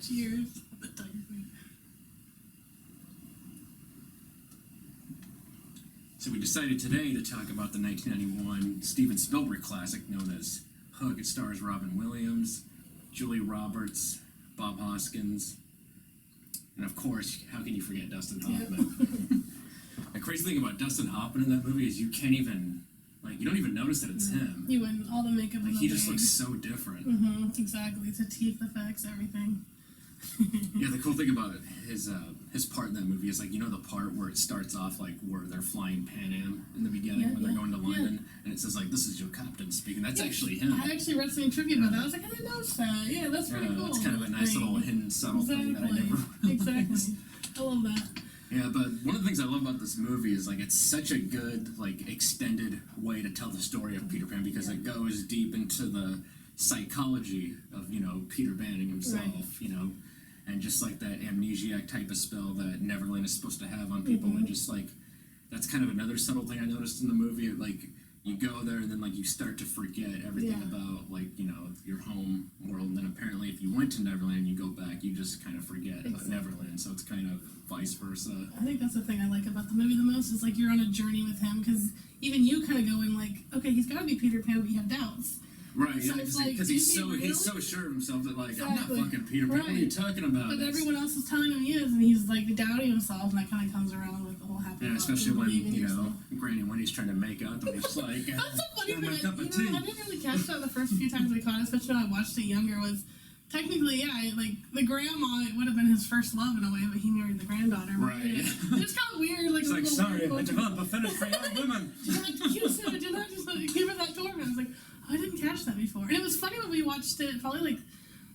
Cheers. The tiger thing. So we decided today to talk about the 1991 Steven Spielberg classic known as Hook. It stars Robin Williams, Julia Roberts, Bob Hoskins, and of course, how can you forget Dustin Hoffman? The crazy thing about Dustin Hoffman in that movie is you can't even, like, you don't even notice that it's him. You wouldn't. All the makeup Like, and he just looks so different. Exactly. It's the teeth effects, everything. Yeah, the cool thing about his part in that movie is, like, you know, the part where it starts off like where they're flying Pan Am in the beginning when they're going to London, and it says like, "This is your captain speaking." That's actually him. I actually read some trivia about that. I was like, I didn't notice that. Yeah, that's pretty cool. It's kind of a nice little hidden subtle thing that I never Exactly. I love that. Yeah, but one of the things I love about this movie is, like, it's such a good, like, extended way to tell the story of Peter Pan, because it goes deep into the psychology of, you know, Peter Banning himself, you know, and just like that amnesiac type of spell that Neverland is supposed to have on people, and just like, that's kind of another subtle thing I noticed in the movie. Like, you go there and then, like, you start to forget everything about, like, you know, your home world, and then apparently if you went to Neverland and you go back, you just kind of forget Neverland, so it's kind of vice versa. I think that's the thing I like about the movie the most, is like, you're on a journey with him, because even you kind of go in like, okay, he's got to be Peter Pan, but you have doubts. Right, So yeah, it's because like, he's so sure of himself that, like, I'm not fucking Peter Pan, what are you talking about? But everyone else is telling him he is, and he's like doubting himself, and that kind of comes around with the whole happy. Yeah, especially when, you know, Granny Wendy's trying to make out, and he's like, that's so funny, but my cup of tea. I didn't really catch that the first few times I caught it, especially when I watched it younger, was technically, like, the grandma, it would have been his first love in a way, but he married the granddaughter. Right. It's kind of weird, like, it's like, sorry, I developed a fetish for young women. You said I did not just give her that to her. I was like, oh, I didn't catch that before. And it was funny when we watched it, probably like,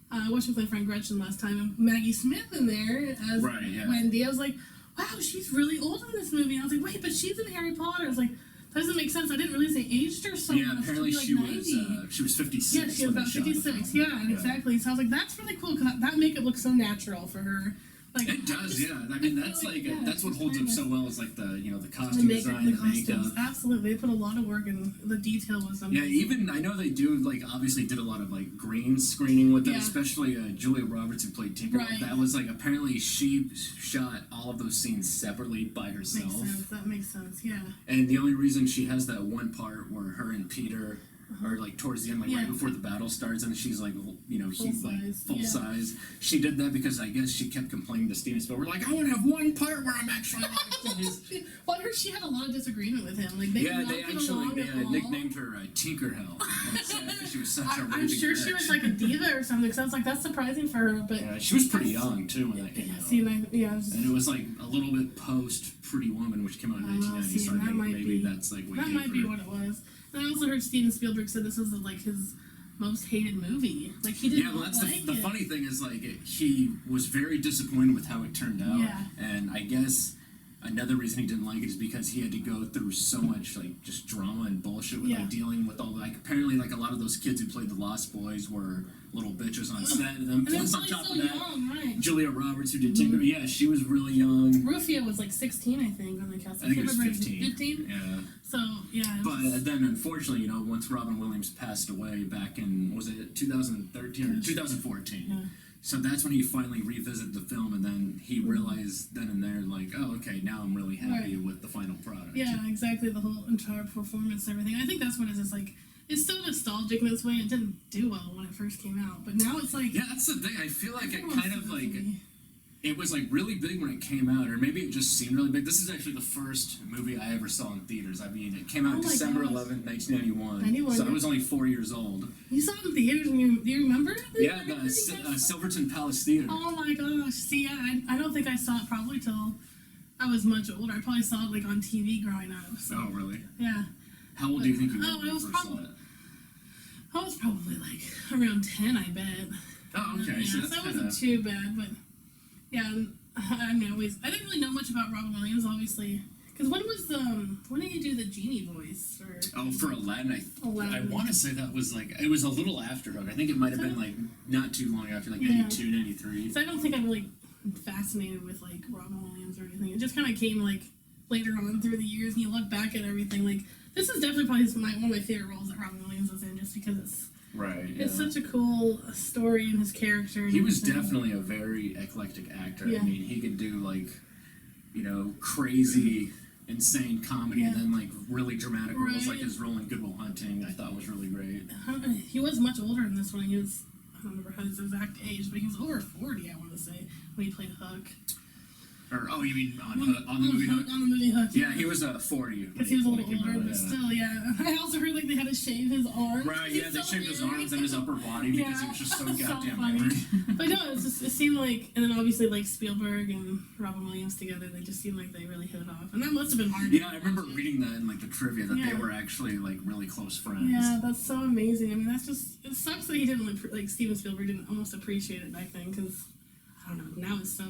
I watched it with my friend Gretchen last time, and Maggie Smith in there as Wendy. I was like, wow, she's really old in this movie. And I was like, wait, but she's in Harry Potter. I was like, that doesn't make sense. I didn't realize they aged her so much. Yeah, apparently like she was 56. Yeah, she was about 56. Yeah, exactly. So I was like, that's really cool, because that makeup looks so natural for her. Like, it does, I mean, that's like, that's what holds up so well, is like the, you know, the costume design, the makeup. Absolutely, they put a lot of work in. The detail was amazing. Yeah, even I know they do, like, obviously did a lot of like green screening with it, especially Julia Roberts, who played Tinker. Right. That was like, apparently she shot all of those scenes separately by herself. Makes sense. That makes sense. Yeah. And the only reason she has that one part where her and Peter are like towards the end, like right before the battle starts, and she's like, you know, he's like full size. She did that because I guess she kept complaining to Steven Spielberg, like, I want to have one part where I'm actually like. Well, I heard she had a lot of disagreement with him. Like, they actually nicknamed her Tinker Hell. She was such a I'm sure she was like a diva or something. So I was like, that's surprising for her. But yeah, she was pretty young too when that came out. And it was like a little bit post Pretty Woman, which came out in 1990. So maybe that's like what that might be what it was. And I also heard Steven Spielberg said this was like his most hated movie. Like, he didn't. Yeah, well, that's the funny thing is, like, he was very disappointed with how it turned out. Yeah. And I guess another reason he didn't like it is because he had to go through so much, like, just drama and bullshit with like dealing with all the, like, apparently, like, a lot of those kids who played the Lost Boys were little bitches on set, and then plus on top of that, Julia Roberts, who did Tinker, she was really young. Rufio was like 16, I think, on the cast. I think it was 15. 15? Yeah. So, yeah. But then, unfortunately, you know, once Robin Williams passed away back in, was it 2013 or 2014? Yeah. So that's when he finally revisited the film, and then he realized then and there, like, oh, okay, now I'm really happy with the final product. Yeah, exactly, the whole entire performance and everything. I think that's what it is. It's like, it's still nostalgic in this way. It didn't do well when it first came out, but now it's like... Yeah, that's the thing. I feel like it kind of, like... It was, like, really big when it came out, or maybe it just seemed really big. This is actually the first movie I ever saw in theaters. I mean, it came out December 11th, 1991. So I was only 4 years old. You saw it in theaters, do you remember? Yeah, the Silverton Palace Theater. Oh my gosh. See, I don't think I saw it probably till I was much older. I probably saw it, like, on TV growing up. So. Oh, really? Yeah. How old do you think you were when you first saw it? I was probably, like, around 10, I bet. Oh, okay. Yeah, so that wasn't too bad, but... Yeah, I didn't really know much about Robin Williams, obviously. Because when did you do the genie voice? For Aladdin, I want to say that was like, it was a little after Hook. I think it might have been like, not too long after, like 92, 93. So I don't think I'm really fascinated with like Robin Williams or anything. It just kind of came like later on through the years, and you look back at everything, like, this is definitely probably one of my favorite roles that Robin Williams was in, just because it's Right. Yeah. It's such a cool story and his character. And he was everything. definitely a very eclectic actor. Yeah. I mean, he could do like, crazy, insane comedy, and then like really dramatic roles, like his role in Good Will Hunting. I thought was really great. He was much older in this one. He was, I don't remember his exact age, but he was over 40. I want to say when he played Hook. Or you mean on the movie Hook? On the movie Hook. Yeah, he was 40. Because he was a little older, but still, yeah. I also heard like they had to shave his arms. Right, yeah, they shaved his arms and his upper body because he was just so goddamn hairy. But no, it seemed like, and then obviously like Spielberg and Robin Williams together, they just seemed like they really hit it off, and that must have been hard. Yeah, I remember reading that in like the trivia that they were actually like really close friends. Yeah, that's so amazing. I mean, that's just, it sucks that he didn't like Steven Spielberg didn't almost appreciate it back then, because I don't know, now it's so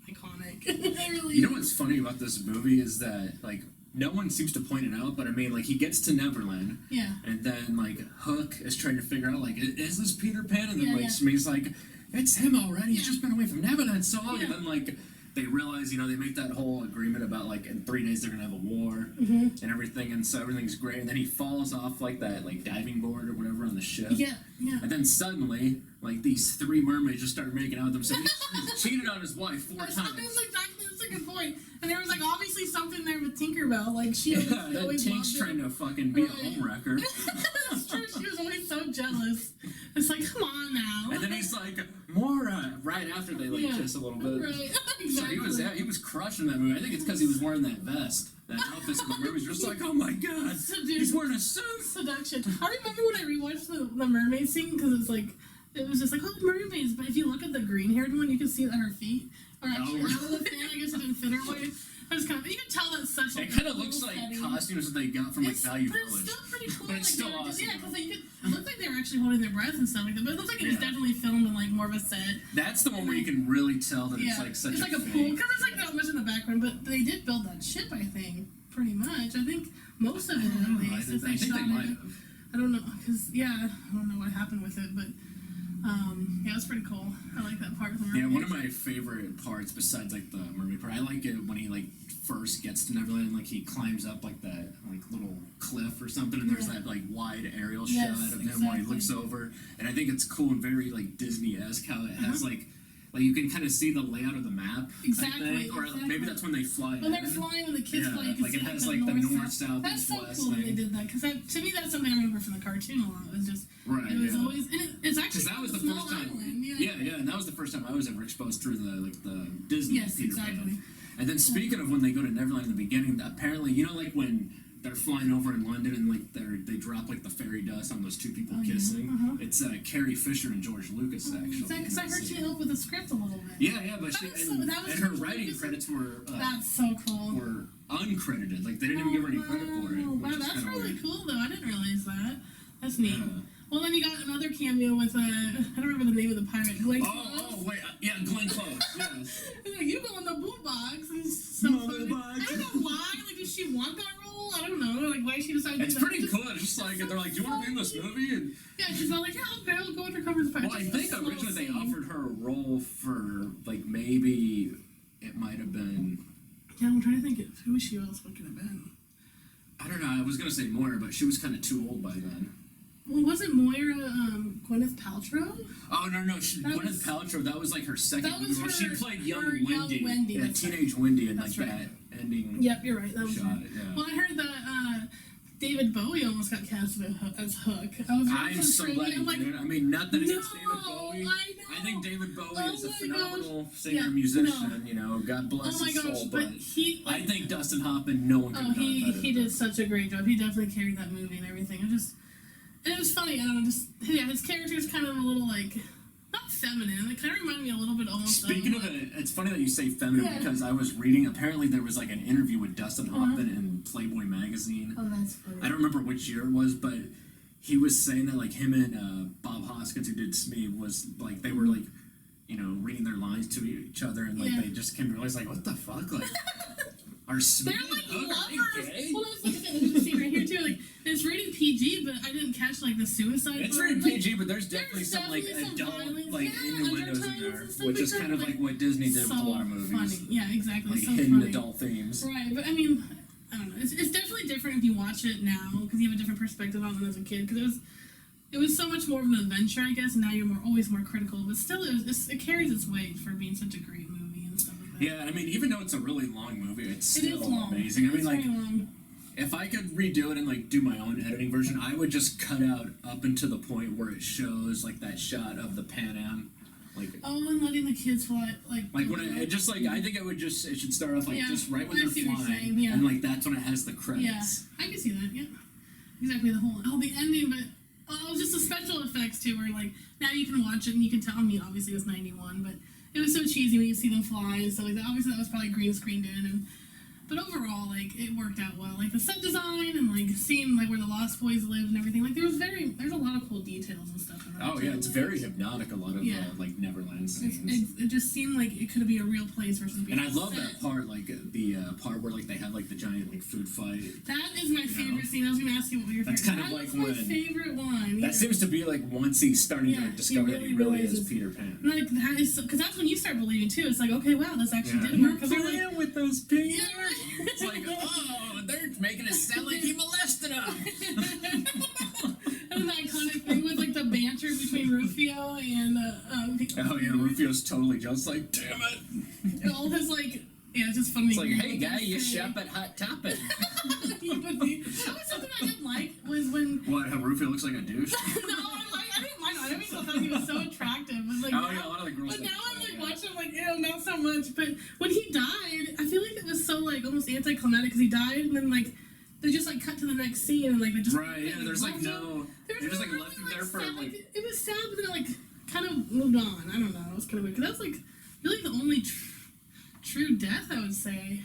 iconic. You know what's funny about this movie is that like no one seems to point it out, but I mean like he gets to Neverland, and then like Hook is trying to figure out like is this Peter Pan, and then Smee's like it's him already. He's just been away from Neverland so long, and then like they realize they make that whole agreement about like in 3 days they're gonna have a war and everything, and so everything's great, and then he falls off like that like diving board or whatever on the ship, and then suddenly like these 3 mermaids just started making out with themselves. He's cheated on his wife 4 times. That's a good point. And there was like obviously something there with Tinkerbell. Like she always Tink's trying to fucking be a homewrecker. That's true. She was always so jealous. It's like, come on now. And then he's like, Mora, right after they like kiss a little bit. Right. Exactly. So he was crushing that movie. I think it's because he was wearing that vest. That outfit in the movie was just like, oh my god, he's wearing a suit. Seduction. I remember when I rewatched the mermaid scene because it's like, it was just like, oh, mermaids. But if you look at the green-haired one, you can see that her feet are actually out of the fan. I guess it didn't fit her way. I was kind of, you can tell that's such like. It kind of looks like costumes that they got from like Value Village. Village. It's still pretty cool. But it's still awesome. Yeah, because it looked like they were actually holding their breath and stuff like that. But it looks like it was definitely filmed in like more of a set. That's the one where you can really tell that it's like such it's like a pool because it's like not much in the background. But they did build that ship, I think, pretty much. I think most of it at least. I think they might have. I don't know, because I don't know what happened with it, but yeah, it's pretty cool. I like that part. Yeah, one of my favorite parts besides like the mermaid part, I like it when he like first gets to Neverland and like he climbs up like that like little cliff or something, and there's that like wide aerial shot of him where he looks over, and I think it's cool and very like Disney-esque how it has like you can kind of see the layout of the map. Exactly. Or maybe that's when they fly. When they're flying, when the kids fly, you can like see it has like the north, south, that's east, so west cool thing. that they did that, because to me that's something I remember from the cartoon a lot. It was just it was always, and it's actually that was the small first time. island. And that was the first time I was ever exposed to the Disney Peter exactly. Pan. And then speaking of when they go to Neverland in the beginning, apparently like when they're flying over in London and like they drop like the fairy dust on those 2 people kissing. It's Carrie Fisher and George Lucas actually. Because I heard she helped with the script a little bit. Yeah, but and her writing credits were that's so cool. Were uncredited. Like they didn't even give her any credit for it. Wow, that's really cool though. I didn't realize that. That's neat. Well, then you got another cameo with I don't remember the name of the pirate. Glenn Close. Oh, wait, yeah, Glenn Close. Yes. You go in the boot box. So funny. I don't know why. Like, did she want that role? I don't know. Like, why she decided. It's pretty cool. It's just like they're like, "Do you want to be in this movie?" And she's not like, "Yeah, okay, I'll go undercover as pirate." Well, I think originally they offered her a role for like maybe it might have been. Yeah, I'm trying to think of who she else could have been. I don't know. I was gonna say Moira, but she was kind of too old by then. Well, wasn't Moira Gwyneth Paltrow? Oh no, Gwyneth Paltrow. That was like her second movie where she played young Wendy. Yeah, teenage Wendy, and like that ending. Yep, you're right. That was shot. Yeah. Well, I heard that David Bowie almost got cast as Hook. I'm so glad he did. I mean, nothing against David Bowie. I think David Bowie is a phenomenal singer musician. You know, God bless his soul. But I think Dustin Hoffman, no one could have done better. He did such a great job. He definitely carried that movie and everything. And it was funny, I don't know, his character's kind of a little, like, not feminine. It kind of reminded me a little bit almost Speaking of it, it's funny that you say feminine because I was reading, apparently there was, like, an interview with Dustin Hoffman in Playboy magazine. Oh, that's funny. I don't remember which year it was, but he was saying that, like, him and Bob Hoskins, who did Smee, was, like, they were, like, you know, reading their lines to each other, and, like, they just came to realize, like, what the fuck? Like, are Smee and Hook, are they gay? Well, that's like there's a scene right here, too. Like, it's rated PG, but I didn't catch, like, the suicide It's part. rated PG, but there's definitely some, like, adult, like, innuendos in there, which is kind of like what Disney did with a lot of movies. Funny. Yeah, exactly. Like, so hidden funny. adult themes. Right, but I mean, I don't know. It's definitely different if you watch it now, because you have a different perspective on it as a kid, because it was, it was so much more of an adventure, I guess, and now you're always more critical, but still, it carries its weight for being such a great movie and stuff like that. Yeah, I mean, even though it's a really long movie, it's It is still long. amazing. I mean, It's like, very long. if I could redo it and like do my own editing version, I would just cut out up until the point where it shows like that shot of the Pan Am, like. Oh, and letting the kids fly, like When it just like I think it should start off like Yeah, just right when I they're see what you're flying, saying, yeah. and like that's when it has the credits. Yeah, I can see that. Yeah, exactly. The ending, but just the special effects too. Where like now you can watch it and you can tell. I mean, obviously it was '91, but it was so cheesy when you see them fly and stuff like that. Obviously that was probably green screened in, but overall, like, it worked out well. Like the set design and like seeing like where the Lost Boys lived and everything. Like there's a lot of cool details and stuff in that. Oh yeah, it's very hypnotic. A lot of like Neverland scenes. It just seemed like it could be a real place versus being. And I love set. that part, like the part where like they have like the giant like food fight. That is my favorite scene. I was going to ask you what your favorite. That's kind of that like was my when favorite one. That seems to be like once he's starting to discover that he really is realizes- Peter Pan. And, like that is because that's when you start believing too. It's like, okay, wow, this actually did You're work. Because they're like, with those pigs. yeah, right. It's like, oh, they're making it sound like he molested him. And the iconic thing with like the banter between Rufio and Oh yeah, Rufio's totally just like, damn it. and all his like, yeah, it's just funny. It's like, hey guy, you shop at Hot Topic. That was something I didn't like was when What? How Rufio looks like a douche? I didn't mind. I always thought he was so attractive. It was like, Oh yeah, a lot of the girls. but now I'm like watching, I'm like, ew, not so much. But when he died, I feel like it was so like almost anticlimactic because he died, and then like they just like cut to the next scene and like they just Right, yeah. There's like no. They just like left him there for sad, like. it was sad, but then it, like kind of moved on. I don't know. It was kind of weird because that was like really the only true death I would say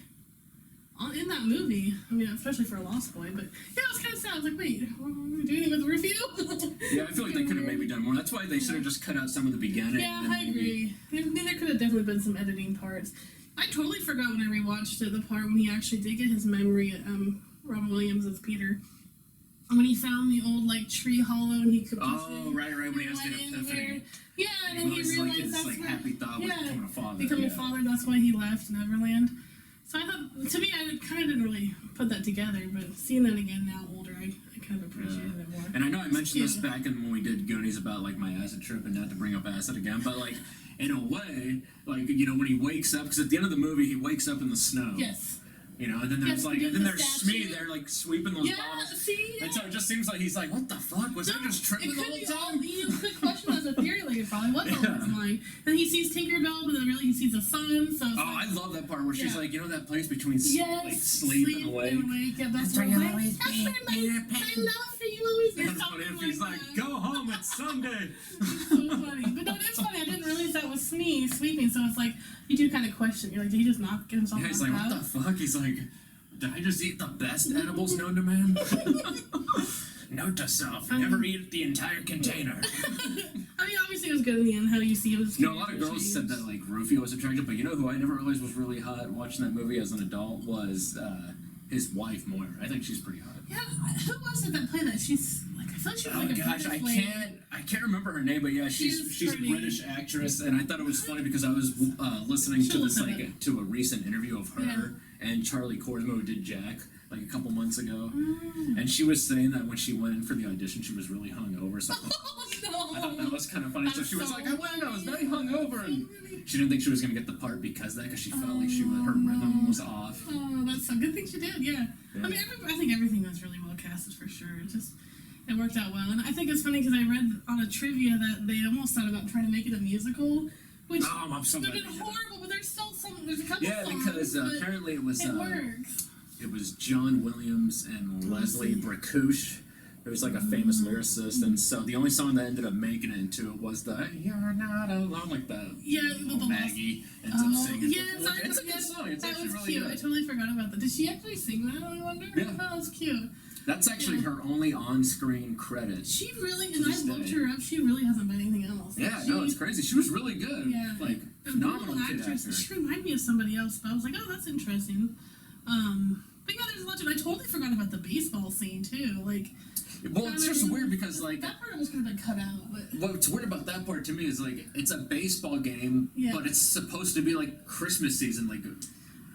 in that movie. I mean, especially for a Lost Boy. But yeah, it was kind of sad. I was like, wait, what are we doing with Rufio? Yeah, I feel like they could have maybe done more. That's why they should have just cut out some of the beginning. Yeah, and I agree. I mean, there could have definitely been some editing parts. I totally forgot when I rewatched it, the part when he actually did get his memory, Robin Williams as Peter. When he found the old, like, tree hollow and he could push Oh, it. right, when he has the went in epiphany. there. Yeah, and then he It's realized like his that's like where, happy thought was becoming a father. becoming a father, that's why he left Neverland. So I thought, to me, I kind of didn't really put that together, but seeing that again now, older, I kind of appreciated it more. And I know I mentioned this Yeah. back in when we did Goonies about like my acid trip, and not to bring up acid again, but like in a way, like when he wakes up, because at the end of the movie he wakes up in the snow. Yes. And then there's Yes, like, the and then there's statue. Smee there like sweeping those Yeah, bottles. see? And so it just seems like he's like, what the fuck? Was I just tripping it the could whole be time? You could question as a theory, like it probably was all his mind. Then he sees Tinkerbell, but then really he sees the sun. So it's Oh, I love that part where she's Yeah. like, that place between yes, like sleep and awake. Yeah, that's where where you'll always that's be, where Peter my Pan. love for you always And is. it's funny if Something he's like, that. go home, it's Sunday. It's so funny. But no, it's funny. I didn't realize that was Smee sweeping. So it's like you do kind of question. You're like, did he just not get himself? Yeah, he's like, knocked what out? the fuck? He's like, did I just eat the best edibles known to man? Note to self, never eat the entire container. I mean, obviously it was good in the end. How you see his. A lot of girls said that like Rufio was attractive, but who I never realized was really hot watching that movie as an adult was his wife Moira. I think she's pretty hot. Yeah, who was it that played that? She's like, I thought she was like a gosh, I British lady. can't remember her name, but yeah, she's a pretty. British actress, and I thought it was funny because I was listening to She'll this look it to a recent interview of her and Charlie Korsmo, who did Jack like a couple months ago, and she was saying that when she went in for the audition, she was really hungover. So Oh no! I thought that was kind of funny. So That's she was so like, I went in, I was very funny. hungover, and she didn't think she was gonna get the part because of that, because she felt like her Oh, rhythm was off. Oh, that's a good thing she did. Yeah. I mean, I think everything was really well casted for sure. It worked out well, and I think it's funny because I read on a trivia that they almost thought about trying to make it a musical, which I'm so would glad have they been did. horrible. But there's still there's a couple Yeah, songs, because but apparently it was it works. it was John Williams and Leslie Bracouche. It was like a famous lyricist, and so the only song that ended up making it into it was the "You're Not Alone," like the Maggie ends up singing. It's a good song. It's that actually was really cute. good. I totally forgot about that. Did she actually sing that? I wonder. Yeah. Oh, that was cute. That's actually her only on-screen credit. She really, To and I this looked day. her up. She really hasn't been anything else. Yeah, she, no, it's crazy. She was really good. Yeah, Like a phenomenal real kid actress. actor. She reminded me of somebody else, but I was like, oh, that's interesting. But yeah, there's a lot to it. I totally forgot about the baseball scene too. Like, Well, it's just weird because like that part was kind of cut out. But what's weird about that part to me is like it's a baseball game, Yeah. but it's supposed to be like Christmas season. Like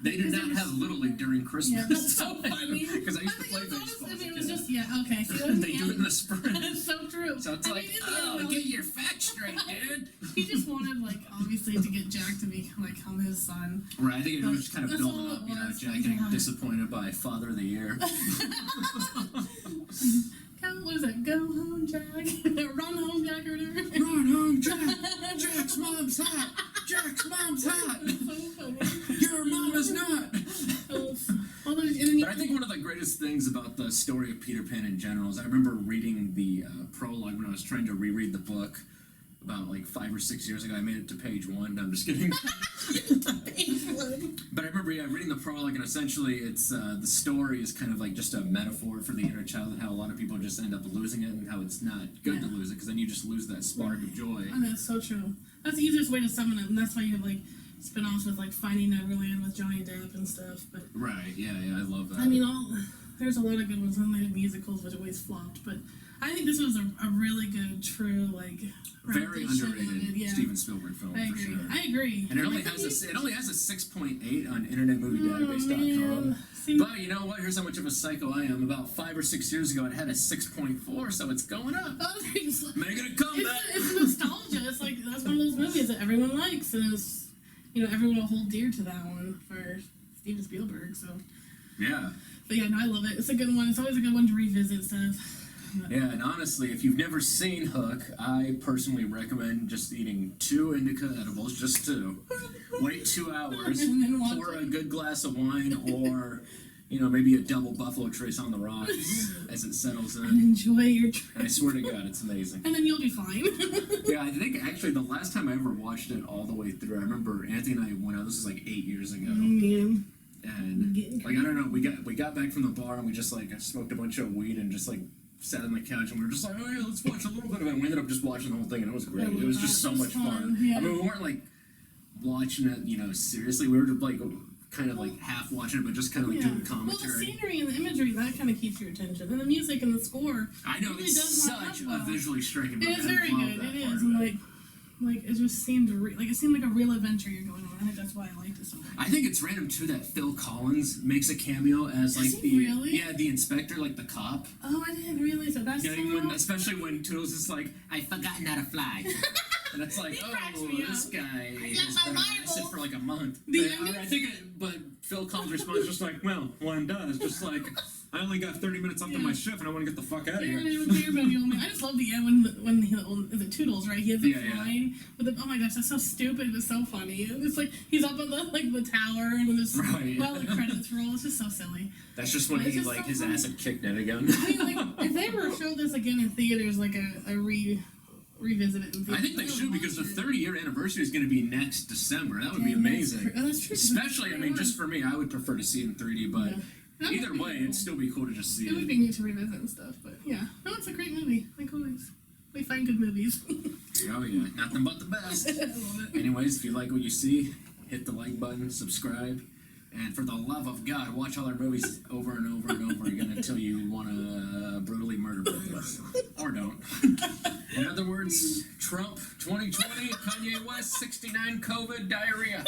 they did not have Little League during Christmas. yeah, that's so funny. Because I used to play think it was baseball. honest- I as a mean, it was kid. just okay. So They do it in the spring. That's so true. true. So it's I like, mean, in the end, get your facts straight, dude. he just wanted, like, obviously to get Jack to become his son. Right, I think it was just kind of That's building all up, it you know, was. Jack getting disappointed by Father of the Year. What is that? Go home, Jack. Run home, Jack, or whatever. Run home, Jack. Jack's mom's hot. Jack's mom's hot. So funny. Your mom is not. But I think one of the greatest things about the story of Peter Pan in general is I remember reading the prologue when I was trying to reread the book about like 5 or 6 years ago. I made it to page 1. No, I'm just kidding. But I remember reading the prologue, and essentially it's the story is kind of like just a metaphor for the inner child and how a lot of people just end up losing it and how it's not good to lose it because then you just lose that spark of joy. And that's so true. That's the easiest way to summon it, and that's why you have like spin-offs with like Finding Neverland with Johnny Depp and stuff. But right, yeah, I love that. I mean, there's a lot of good ones. Unlike musicals, which always flopped, but I think this was a really good, true, like very underrated Steven Spielberg film. I agree. For sure. I agree. And it only has a 6.8 on InternetMovieDatabase.com. But you know what? Here's how much of a psycho I am. About 5 or 6 years ago, it had a 6.4, so it's going up. Oh, making a comeback. It's nostalgia. It's like that's one of those movies that everyone likes, and it's, everyone will hold dear to that one for Steven Spielberg. So yeah. But yeah, no, I love it. It's a good one. It's always a good one to revisit stuff. Yeah, and honestly, if you've never seen Hook, I personally recommend just eating 2 indica edibles, just 2. Wait 2 hours, pour a good glass of wine, or maybe a double Buffalo Trace on the rocks as it settles in. And enjoy your trip. And I swear to God, it's amazing. And then you'll be fine. Yeah, I think actually the last time I ever watched it all the way through, I remember Anthony and I went out. This was like 8 years ago. Man. And like I don't know, we got back from the bar and we just like smoked a bunch of weed and just like sat on the couch and we were just like, oh yeah, let's watch a little bit of it. And we ended up just watching the whole thing and it was great. It was just so much fun. Yeah. I mean, we weren't like watching it, seriously. We were just like kind of like half watching it, but just kind of like doing commentary. Well, the scenery and the imagery, that kind of keeps your attention. And the music and the score. I know, really it's such a visually striking movie. It is very good. It is. And like it just seemed it seemed like a real adventure you're going on. I think that's why I liked it so much. I think it's random too that Phil Collins makes a cameo as like the inspector, like the cop. Oh, I didn't realize that. That's especially when Toodles is like, I've forgotten how to fly. And it's like, this guy has been arrested for like a month. But Phil Collins responds just like, well, one does. Just like, I only got 30 minutes left on my shift and I want to get the fuck out of here. I just love the end when the Toodles, right? He has the line with the, oh my gosh, that's so stupid. It's so funny. It's like he's up on the tower and this the credits roll. It's just so silly. That's just when he like his ass had kicked in again. I mean, like if they ever showed this again in theaters, like a revisit it in theaters. I think they should because the 30-year anniversary is going to be next December. That would be amazing. That's true. Especially, I mean, just for me, I would prefer to see it in 3D, but either way, it'd still be cool to just see it. It would be neat to revisit and stuff, but yeah. No, it's a great movie. Like always. We find good movies. Oh yeah, nothing but the best. I love it. Anyways, if you like what you see, hit the like button, subscribe, and for the love of God, watch all our movies over and over and over again until you want to brutally murder both of us. Or don't. In other words, Trump 2020, Kanye West 69, COVID, diarrhea.